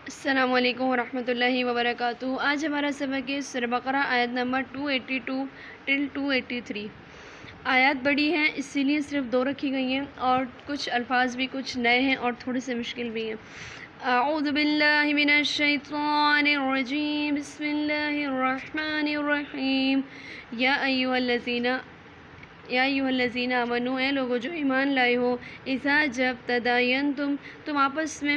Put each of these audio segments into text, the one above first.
السلام علیکم ورحمۃ اللہ وبرکاتہ۔ آج ہمارا سبق ہے سورہ بقرہ آیت نمبر 282 ٹل 283۔ آیات بڑی ہیں اسی لیے صرف 2 رکھی گئی ہیں، اور کچھ الفاظ بھی کچھ نئے ہیں اور تھوڑے سے مشکل بھی ہیں۔ اعوذ باللہ من الشیطان الرجیم، بسم اللہ الرحمن الرحیم۔ یا ایھا الذین آمنوا، اے لوگو جو ایمان لائے ہو، اذا جب تداینتم، تم آپس میں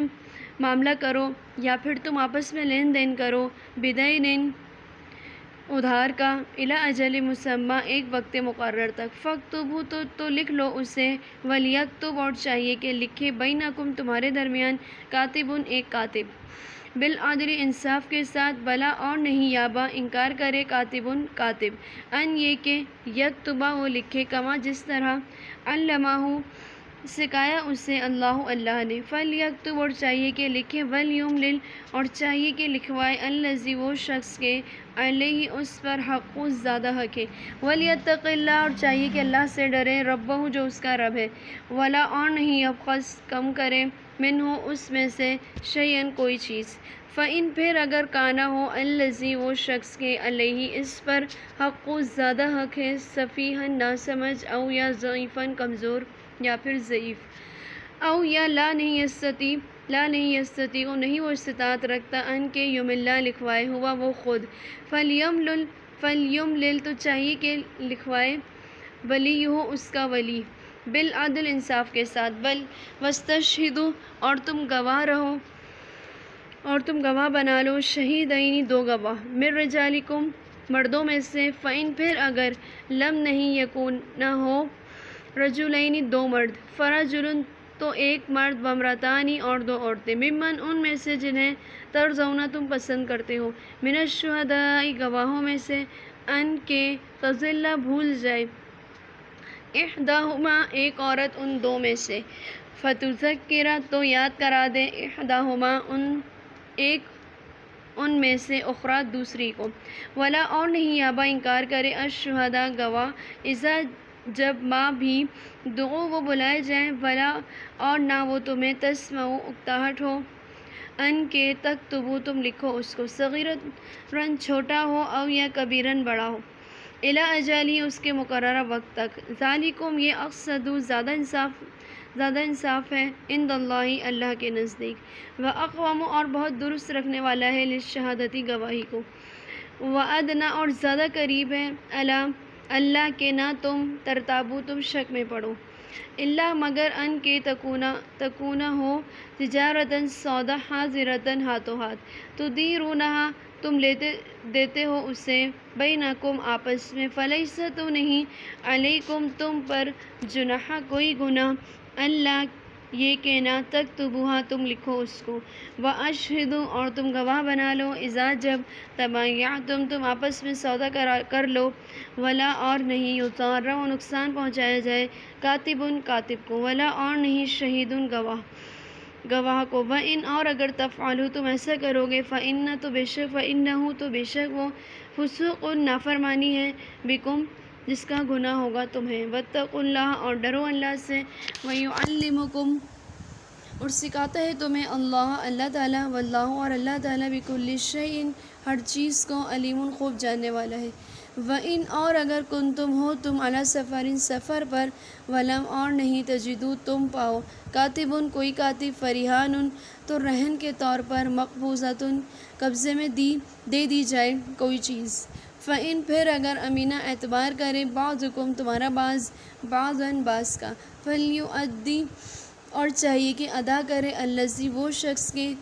معاملہ کرو یا پھر تم آپس میں لین دین کرو، بدین، ادھار کا، الی اجل مسمى، ایک وقت مقرر تک، فاکتبوا، تو لکھ لو اسے، ولیکتب، اور چاہیے کہ لکھے، بینکم، تمہارے درمیان، کاتب، ایک کاتب، بالعدل، انصاف کے ساتھ، بلا، اور نہیں، یابا، انکار کرے، کاتب، کاتب، ان، یہ کہ، یکتبہ، وہ لکھے، کما، جس طرح، علمہ، سکھایا اسے، اللہ نے، فلیکتب، اور چاہیے کہ لکھے، ولیملل، اور چاہیے کہ لکھوائے، الذی، وہ شخص کے، علیہ، اس پر، حق، زیادہ حق ہے، ولیتق اللہ، اور چاہیے کہ اللہ سے ڈرے، ربہ، جو اس کا رب ہے، ولا، اور نہیں، یبخس، کم کرے، منہ، اس میں سے، شیئن، کوئی چیز، فإن، پھر اگر، کانا، ہو، الذی، وہ شخص کے، علیہ، اس پر، حق، زیادہ حق ہے، سفیہن، ناسمجھ، او، یا ضعیفاً، کمزور، یا پھر ضعیف، او، یا لا نہیں یستطیع، نہیں وہ استطاعت رکھتا، ان کے، یملا، لکھوائے، ہوا، وہ خود، فلیملل، تو چاہیے کہ لکھوائے، ولیہ، اس کا ولی، بالعدل، انصاف کے ساتھ، واستشہدوا، اور تم گواہ رہو، اور تم گواہ بنا لو، شہیدین، 2 گواہ، من رجالکم، مردوں میں سے، فإن، پھر اگر، لم نہیں، یکون، نہ ہو، رجلین، 2 مرد، فرجل، تو ایک مرد، وامرأتان، اور 2 عورتیں، ممن، ان میں سے جنہیں، ترضون، تم پسند کرتے ہو، من الشہداء، گواہوں میں سے، ان کے، تضل، بھول جائے، احداہما، ایک عورت، ان 2 میں سے، فتذکر، تو یاد کرا دے، احداہما، ایک ان میں سے، اخری، دوسری کو، ولا، اور نہیں، یابا، انکار کرے، الشہداء، گواہ، اذا، جب، ما، بھی، دعوا، وہ بلائے جائیں، ولا، اور نہ وہ تمہیں، تسمعوا، اکتاہٹ ہو، ان کے، تکتبوا، تم لکھو اس کو، صغیرن، چھوٹا ہو، او، یا کبیرن، بڑا ہو، الی اجلہ، اس کے مقررہ وقت تک، ذالکم، یہ، اقسط، زیادہ انصاف ہے، عند اللہ، اللہ کے نزدیک، واقوم، اور بہت درست رکھنے والا ہے، للشہادتی، گواہی کو، وادنی، اور زیادہ قریب ہے، اللہ کے، نہ تم، ترتابو، تم شک میں پڑو، الا، مگر، ان کے، تکون، ہو، تجارتاً، سودا، حاضرتاً، ہاتھوں ہاتھ، تدیرونہا، تم دیتے ہو اسے، بینکم، آپس میں، فلیس، تو نہیں، علیکم، تم پر، جناح، کوئی گناہ، اللہ، یہ کہ، نہ تکتبوہا، تم لکھو اس کو، واشہدوا، اور تم گواہ بنا لو، اذا، جب، تبایعتم، تم آپس میں سودا کر لو، ولا، اور نہیں، یضار، نقصان پہنچایا جائے، کاتب، کاتب کو، ولا، اور نہیں، شہید، گواہ کو، وإن، اور اگر، تفعلوا، تم ایسا کرو گے، فإن، تو بے شک، فإنہ، تو بے شک وہ، فسوق، نافرمانی ہے، بکم، جس کا گناہ ہوگا تمہیں، واتقوا اللہ، اور ڈرو اللہ سے، ویعلمکم، اور سکھاتا ہے تمہیں، اللہ تعالیٰ، واللہ، اور اللہ تعالیٰ، بکل شیء، ہر چیز کو، علیم، خوب جاننے والا ہے، وإن، اور اگر، کنتم، ہو تم، علی سفر، سفر پر، ولم، اور نہیں، تجدوا، تم پاؤ، کاتب، کوئی کاتب، فرہان، تو رہن کے طور پر، مقبوضۃ، قبضے میں دے دی جائے کوئی چیز، فإن، پھر اگر، امینہ، اعتبار کرے، بعضکم، تمہارا بعض، بعضاً، بعض کا، فلیؤدی، اور چاہیے کہ ادا کرے، الذی، وہ شخص کے،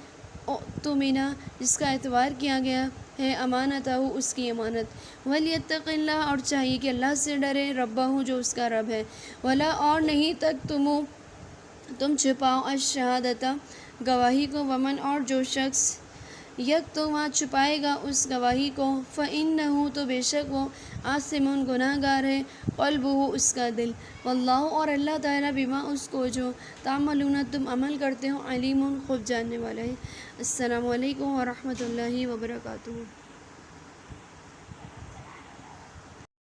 اؤتمن، جس کا اعتبار کیا گیا ہے، امانتہ، اس کی امانت، ولیتق اللہ، اور چاہیے کہ اللہ سے ڈرے، ربہ، جو اس کا رب ہے، ولا، اور نہیں، تم چھپاؤ، الشہادۃ، گواہی کو، ومن، اور جو شخص، یکتمھا، چھپائے گا اس گواہی کو، فإنہ، تو بے شک وہ، آثم، گناہ گار ہے، قلبہ، اس کا دل، واللہ، اور اللہ تعالیٰ، بما، اس کو جو، تعملون، تم عمل کرتے ہو، علیم، خوب جاننے والا ہے۔ السلام علیکم ورحمۃ اللہ وبرکاتہ۔